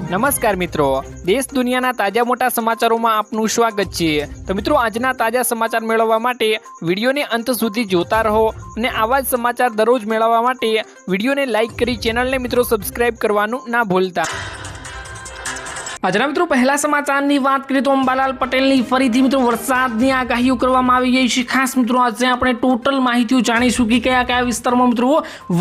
નમસ્કાર મિત્રો, દેશ દુનિયાના તાજા મોટા સમાચારોમાં આપનું સ્વાગત છે। તો મિત્રો, આજના તાજા સમાચાર મેળવવા માટે વિડીયોને અંત સુધી જોતા રહો અને આવા જ સમાચાર દરરોજ મેળવવા માટે વિડીયોને લાઇક કરી ચેનલને મિત્રો સબસ્ક્રાઇબ કરવાનું ના ભૂલતા। આજના મિત્રો પહેલા સમાચારની વાત કરીએ તો અંબાલાલ પટેલની ફરીથી મિત્રો વરસાદની આગાહીઓ કરવામાં આવી ગઈ છે। ખાસ મિત્રો આજે આપણે ટોટલ માહિતીઓ જાણીશું કે કયા કયા વિસ્તારમાં મિત્રો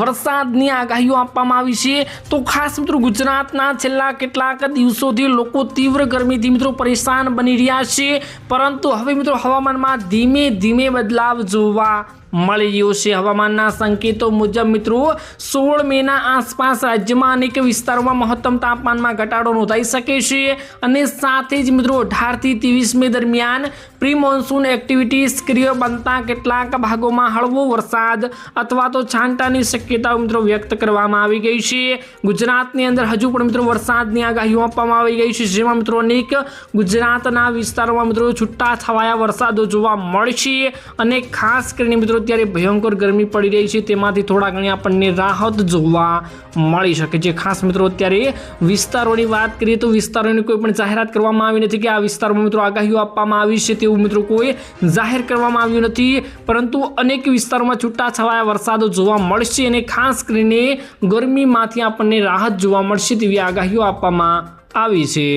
વરસાદની આગાહીઓ આપવામાં આવી છે। તો ખાસ મિત્રો ગુજરાતના છેલ્લા કેટલાક દિવસોથી લોકો તીવ્ર ગરમીથી મિત્રો પરેશાન બની રહ્યા છે, પરંતુ હવે મિત્રો હવામાનમાં ધીમે ધીમે બદલાવ જોવા મળી રહ્યો છે। હવામાનના સંકેતો મુજબ મિત્રો 16 મેના આસપાસ રાજ્યમાં અનેક વિસ્તારોમાં મહત્તમ તાપમાનમાં ઘટાડો નોંધાઈ શકે છે અને સાથે જ મિત્રો 18 થી 23 મે દરમિયાન પ્રી મોન્સૂન એક્ટિવિટી સક્રિય બનતા કેટલાક ભાગોમાં હળવો વરસાદ અથવા તો છાંટાની શક્યતાઓ મિત્રો વ્યક્ત કરવામાં આવી ગઈ છે। ગુજરાતની અંદર હજુ પણ મિત્રો વરસાદની આગાહીઓ આપવામાં આવી ગઈ છે, જેમાં મિત્રો અનેક ગુજરાતના વિસ્તારોમાં મિત્રો છૂટા છવાયા વરસાદો જોવા મળશે અને ખાસ કરીને મિત્રો ત્યારે ભયંકર ગરમી પડી રહી છે તેમાંથી થોડા ઘણી આપણને રાહત જોવા મળી શકે છે। ખાસ મિત્રો અત્યારે વિસ્તારોની વાત કરીએ તો વિસ્તારોની કોઈ પણ જાહેરાત કરવામાં આવી નથી કે આ વિસ્તારોમાં મિત્રો આગાહીઓ આપવામાં આવી છે તેવું મિત્રો કોઈ જાહેર કરવામાં આવ્યું નથી, પરંતુ અનેક વિસ્તારોમાં છૂટા છવાયા વરસાદો જોવા મળશે અને ખાસ કરીને ગરમીમાંથી આપણને રાહત જોવા મળશે તેવી આગાહીઓ આપવામાં આવી છે।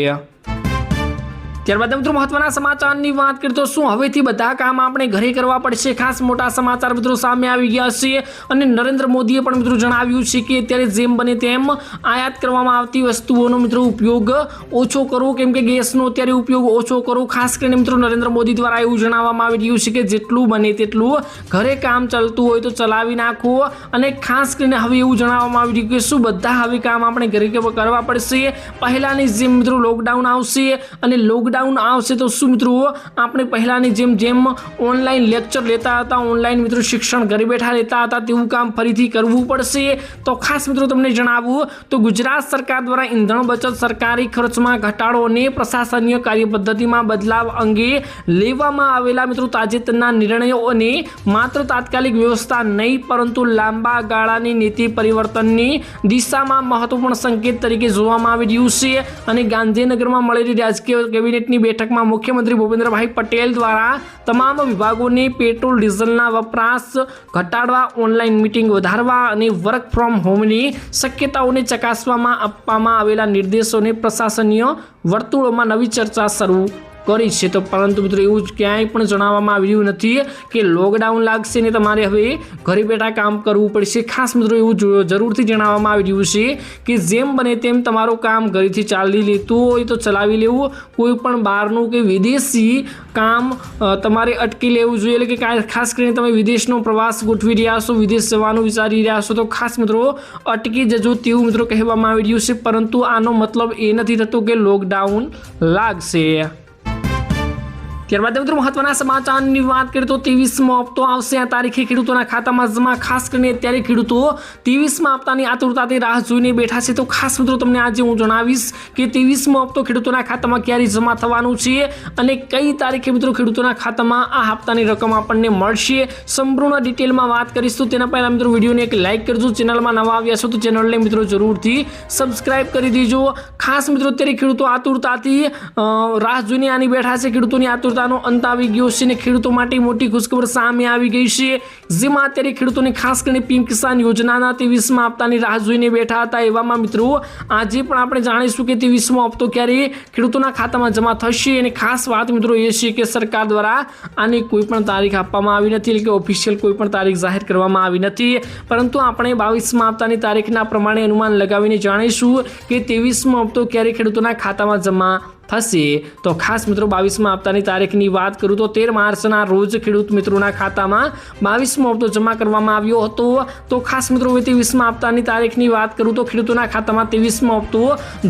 ત્યારબાદ મિત્રો મહત્વના સમાચારની વાત કરીએ તો શું હવેથી બધા કામ આપણે ઘરે કરવા પડશે? ખાસ મોટા સમાચાર મિત્રો સામે આવી ગયા છે અને નરેન્દ્ર મોદીએ પણ મિત્રો જણાવ્યું છે કે અત્યારે જેમ બને તેમ આયાત કરવામાં આવતી વસ્તુઓનો મિત્રો ઉપયોગ ઓછો કરો, કેમ કે ગેસનો અત્યારે ઉપયોગ ઓછો કરો। ખાસ કરીને મિત્રો નરેન્દ્ર મોદી દ્વારા એવું જણાવવામાં આવી રહ્યું છે કે જેટલું બને તેટલું ઘરે કામ ચાલતું હોય તો ચલાવી નાખો અને ખાસ કરીને હવે એવું જણાવવામાં આવી રહ્યું કે શું બધા હવે કામ આપણે ઘરે કરવા પડશે? પહેલાની જેમ મિત્રો લોકડાઉન આવશે અને લોકડાઉન આવશે તો શું મિત્રો આપણે પહેલાની જેમ ઓનલાઈન લેક્ચર લેતા હતા, ઓનલાઈન મિત્રો શિક્ષણ ઘરે બેઠા લેતા હતા તેવું કામ ફરીથી કરવું પડશે? તો ખાસ મિત્રો તમને જણાવું તો ગુજરાત સરકાર દ્વારા ઈંધણ બચત, સરકારી ખર્ચમાં ઘટાડો અને પ્રશાસનીય કાર્યપદ્ધતિમાં બદલાવ અંગે લેવામાં આવેલા મિત્રો તાજેતરના નિર્ણયો અને માત્ર તાત્કાલિક વ્યવસ્થા નહીં પરંતુ લાંબા ગાળાની નીતિ પરિવર્તનની દિશામાં મહત્વપૂર્ણ સંકેત તરીકે જોવામાં આવી રહ્યું છે અને ગાંધીનગરમાં મળેલી રાજકીય કેબિનેટની બેઠકમાં મુખ્યમંત્રી ભૂપેન્દ્રભાઈ પટેલ દ્વારા તમામ વિભાગોને પેટ્રોલ ડીઝલના વપરાશ ઘટાડવા, ઓનલાઈન મીટિંગ વધારવા અને વર્ક ફ્રોમ હોમની શક્યતાઓને ચકાસવામાં આપવામાં આવેલા નિર્દેશોને પ્રશાસનીય વર્તુળોમાં નવી ચર્ચા શરૂ કરી છે। તો પરંતુ મિત્રો એવું ક્યાંય પણ જણાવવામાં આવ્યું નથી કે લોકડાઉન લાગશે ને તમારે હવે ઘરે બેઠા કામ કરવું પડશે। ખાસ મિત્રો એવું જરૂરથી જણાવવામાં આવી રહ્યું છે કે જેમ બને તેમ તમારું કામ ઘરેથી ચાલી લેતું હોય તો ચલાવી લેવું, કોઈ પણ બહારનું કે વિદેશી કામ તમારે અટકી લેવું જોઈએ। એટલે કે ખાસ કરીને તમે વિદેશનો પ્રવાસ ગોઠવી રહ્યા છો, વિદેશ જવાનું વિચારી રહ્યા છો તો ખાસ મિત્રો અટકી જજો તેવું મિત્રો કહેવામાં આવી રહ્યું છે, પરંતુ આનો મતલબ એ નથી થતો કે લોકડાઉન લાગશે। ત્યારબાદ મિત્રો મહત્વના સમાચારની વાત કરીએ તો 23મો હપ્તો આવશે આ તારીખે ખેડૂતોના ખાતામાં જમા। ખાસ કરીને અત્યારે ખેડૂતો 23મા હપ્તાની આતુરતાથી રાહ જોઈને બેઠા છે। તો ખાસ મિત્રો તમને આજે હું જણાવીશ કે 23મો હપ્તો ખેડૂતોના ખાતામાં ક્યારે જમા થવાનું છે અને કઈ તારીખે મિત્રો ખેડૂતોના ખાતામાં આ હપ્તાની રકમ આપણને મળશે, સંપૂર્ણ ડિટેલમાં વાત કરીશ। તો તેના પહેલા મિત્રો વિડીયોને એક લાઇક કરજો, ચેનલમાં નવા આવ્યા છો તો ચેનલને મિત્રો જરૂરથી સબસ્ક્રાઇબ કરી દેજો। ખાસ મિત્રો અત્યારે ખેડૂતો આતુરતાથી રાહ જોઈને આની બેઠા છે, ખેડૂતોની આતુરતા અંત આવી ગયો છે અને ખેડૂતો માટે મોટી ખુશખબર સામે આવી ગઈ છે, જેમાં અત્યારે ખેડૂતોને ખાસ કરીને પીએમ કિસાન યોજનાના 23મા હપ્તાની રાહ જોઈને બેઠા હતા। એવામાં મિત્રો આજે પણ આપણે જાણીશું કે 23મો હપ્તો ક્યારે ખેડૂતોના ખાતામાં જમા થશે અને ખાસ વાત મિત્રો એ છે કે સરકાર દ્વારા આની કોઈ પણ તારીખ આપવામાં આવી નથી, એટલે કે ઓફિશિયલ કોઈ પણ તારીખ જાહેર કરવામાં આવી નથી, પરંતુ આપણે 22મા હપ્તાની તારીખના પ્રમાણે અનુમાન લગાવીને જાણીશું કે 23મો હપ્તો ક્યારે ખેડૂતોના ખાતામાં જમા થશે। તો ખાસ મિત્રો 22મા હપ્તાની તારીખની વાત કરું તો 13 માર્ચના રોજ ખેડૂત મિત્રોના ખાતામાં 22મો હપ્તો જમા કરવામાં આવ્યો હતો। તો ખાસ મિત્રો 23મા હપ્તાની તારીખની વાત કરું તો ખેડૂતોના ખાતામાં 23મો હપ્તો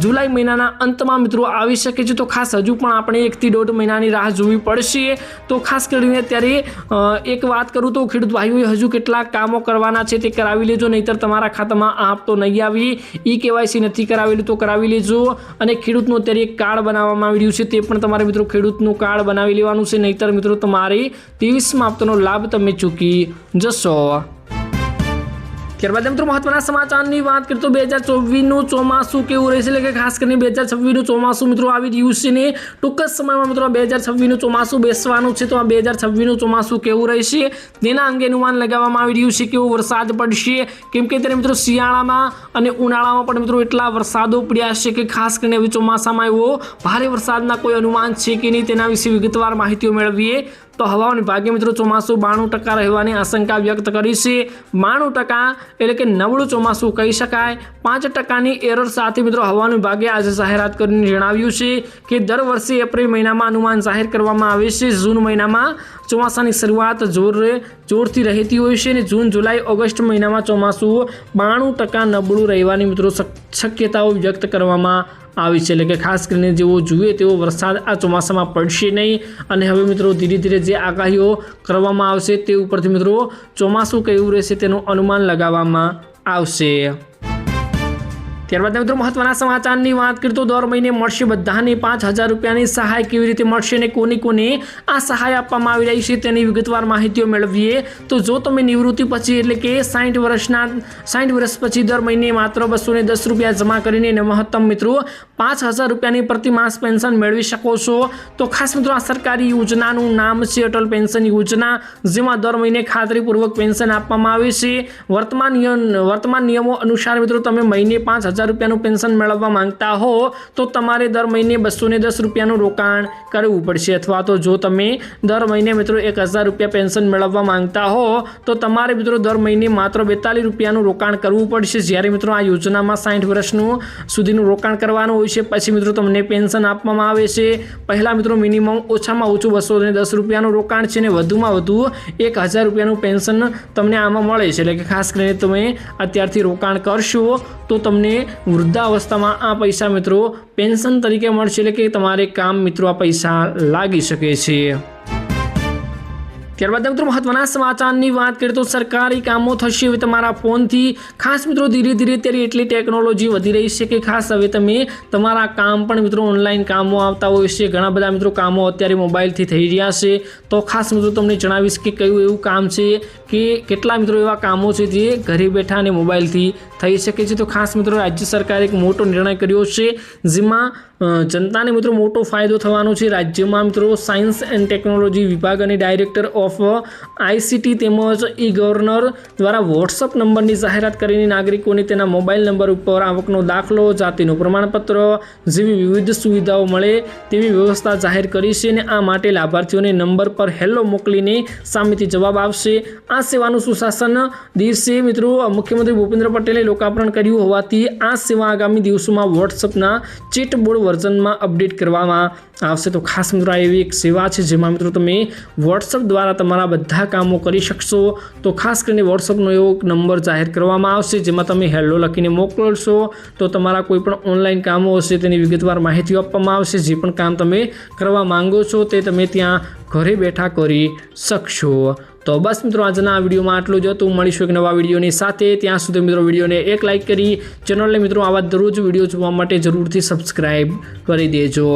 જુલાઈ મહિનાના અંતમાં મિત્રો આવી શકે છે। તો ખાસ હજુ પણ આપણે 1 થી 1.5 મહિનાની રાહ જોવી પડશે। તો ખાસ કરીને અત્યારે એક વાત કરું તો ખેડૂત ભાઈઓએ હજુ કેટલાક કામો કરવાના છે તે કરાવી લેજો, નહીતર તમારા ખાતામાં આ હપ્તો નહીં આવી। ઈ-કેવાયસી નથી કરાવેલું તો કરાવી લેજો અને ખેડૂતનું અત્યારે એક કાર્ડ બનાવવામાં આવી રહ્યું છે તે પણ તમારે મિત્રો ખેડૂતનું કાર્ડ બનાવી લેવાનું છે, નહીતર મિત્રો તમારે 23મા હપ્તાનો લાભ તમે ચૂકી જશો। ત્યારબાદ મિત્રો મહત્વના સમાચારની વાત કરીએ તો 2024નું ચોમાસું કેવું રહેશે, એટલે કે ખાસ કરીને 2026નું ચોમાસું મિત્રો આવી રહ્યું છે ને ટૂંક જ સમયમાં મિત્રો 2026નું ચોમાસું બેસવાનું છે. તો આ 2026નું ચોમાસું કેવું રહેશે તેના અંગે અનુમાન લગાવવામાં આવી રહ્યું છે. કેવો વરસાદ પડશે, કેમ કે ત્યારે મિત્રો શિયાળામાં અને ઉનાળામાં પણ મિત્રો એટલા વરસાદો પડ્યા છે કે ખાસ કરીને હવે ચોમાસામાં એવો ભારે વરસાદના કોઈ અનુમાન છે કે નહીં તેના વિશે વિગતવાર માહિતીઓ મેળવીએ. તો હવામાન વિભાગે મિત્રો ચોમાસું 92% રહેવાની આશંકા વ્યક્ત કરી છે. 92% એટલે કે નબળું ચોમાસું કહી શકાય. 5%ની એરર સાથે મિત્રો હવામાન વિભાગે આજે જાહેરાત કરીને જણાવ્યું છે કે દર વર્ષે એપ્રિલ મહિનામાં અનુમાન જાહેર કરવામાં આવે છે. જૂન મહિનામાં ચોમાસાની શરૂઆત જોરથી રહેતી હોય છે અને જૂન જુલાઈ ઓગસ્ટ મહિનામાં ચોમાસું 92% નબળું રહેવાની મિત્રો શક્યતાઓ વ્યક્ત કરવામાં આવી છે. એટલે કે ખાસ કરીને જેવો જોઈએ તેવો વરસાદ આ ચોમાસામાં પડશે નહીં. અને હવે મિત્રો ધીરે ધીરે જે આગાહીઓ કરવામાં આવશે તે ઉપરથી મિત્રો ચોમાસું કેવું રહેશે તેનું અનુમાન લગાવવામાં આવશે. ત્યારબાદ મિત્રો મહત્વના સમાચારની વાત કરીએ તો દર મહિને મળશે બધાને 5000 રૂપિયાની સહાય. કેવી રીતે મળશે અને કોને આ સહાય આપવામાં આવી રહી છે તેની વિગતવાર માહિતીઓ મેળવીએ. તો જો તમે નિવૃત્તિ પછી એટલે કે 60 વર્ષ પછી દર મહિને માત્ર 210 રૂપિયા જમા કરીને મહત્તમ મિત્રો 5000 રૂપિયાની પ્રતિમાસ પેન્શન મેળવી શકો છો. તો ખાસ મિત્રો આ સરકારી યોજનાનું નામ છે અટલ પેન્શન યોજના, જેમાં દર મહિને ખાતરીપૂર્વક પેન્શન આપવામાં આવે છે. વર્તમાન નિયમો અનુસાર મિત્રો તમે મહિને 5000 રૂપિયાનું પેન્શન મેળવવા માંગતા હો તો તમારે દર મહિને 210 રૂપિયાનું રોકાણ કરવું પડશે. અથવા તો જો તમે દર મહિને મિત્રો 1000 રૂપિયા પેન્શન મેળવવા માંગતા હો તો તમારે મિત્રો દર મહિને માત્ર 42 રૂપિયાનું રોકાણ કરવું પડશે. જ્યારે મિત્રો આ યોજનામાં 60 વર્ષનું સુધીનું રોકાણ કરવાનું હોય છે, પછી મિત્રો તમને પેન્શન આપવામાં આવે છે. પહેલા મિત્રો મિનિમમ ઓછામાં ઓછું 210 રૂપિયાનું રોકાણ છે અને વધુમાં વધુ 1000 રૂપિયાનું પેન્શન તમને આમાં મળે છે. એટલે કે ખાસ કરીને તમે અત્યારથી રોકાણ કરશો તો તમને વૃદ્ધાવસ્થામાં આ પૈસા મિત્રો પેન્શન તરીકે મળશે. એટલે કે તમારે કામ મિત્રો આ પૈસા લાગી શકે છે. ત્યારબાદ મિત્રો મહત્વના સમાચારની વાત કરીએ તો સરકારી કામો થશે હવે તમારા ફોનથી. ખાસ મિત્રો ધીરે ધીરે ત્યારે એટલી ટેકનોલોજી વધી રહી છે કે ખાસ હવે તમે તમારા કામ પણ મિત્રો ઓનલાઈન કામો આવતા હોય છે. ઘણા બધા મિત્રો કામો અત્યારે મોબાઈલથી થઈ રહ્યા છે. તો ખાસ મિત્રો તમને જણાવીશ કે કયું એવું કામ છે કે કેટલા મિત્રો એવા કામો છે જે ઘરે બેઠા અને મોબાઈલથી થઈ શકે છે. તો ખાસ મિત્રો રાજ્ય સરકારે એક મોટો નિર્ણય કર્યો છે જેમાં જનતાને મિત્રો મોટો ફાયદો થવાનો છે. રાજ્યમાં મિત્રો સાયન્સ એન્ડ ટેકનોલોજી વિભાગ અને ડાયરેક્ટર ઓફ આઈસીટી તેમજ ઈ ગવર્નર દ્વારા વોટ્સઅપ નંબરની જાહેરાત કરીને નાગરિકોને તેના મોબાઈલ નંબર ઉપર આવકનો દાખલો, જાતિનું પ્રમાણપત્ર જેવી વિવિધ સુવિધાઓ મળે તેવી વ્યવસ્થા જાહેર કરી છે. અને આ માટે લાભાર્થીઓને નંબર પર હેલો મોકલીને સામેથી જવાબ આવશે. આ સેવાનું સુશાસન દિવસે મિત્રો મુખ્યમંત્રી ભૂપેન્દ્ર પટેલે લોકાર્પણ કર્યું હોવાથી આ સેવા આગામી દિવસોમાં વોટ્સઅપના ચેટબોર્ડ વર્ઝનમાં અપડેટ કરવામાં આવશે. તો ખાસ મિત્રો આ એવી એક સેવા છે જેમાં મિત્રો તમે વોટ્સઅપ દ્વારા તમારા બધા કામો કરી શકશો. તો ખાસ કરીને વોટ્સઅપનો એવો નંબર જાહેર કરવામાં આવશે જેમાં તમે હેલો લખીને મોકલશો તો તમારા કોઈ પણ ઓનલાઈન કામો હશે તેની વિગતવાર માહિતી આપવામાં આવશે. જે પણ કામ તમે કરવા માંગો છો તે તમે ત્યાં ઘરે બેઠા કરી શકશો. તો બસ મિત્રો આજના આ વિડીયોમાં આટલું જ હતું. મળીશું એક નવા વિડીયોની સાથે. ત્યાં સુધી મિત્રો વિડીયોને એક લાઇક કરી ચેનલને મિત્રો આવા દરરોજ વિડીયો જોવા માટે જરૂરથી સબસ્ક્રાઈબ કરી દેજો.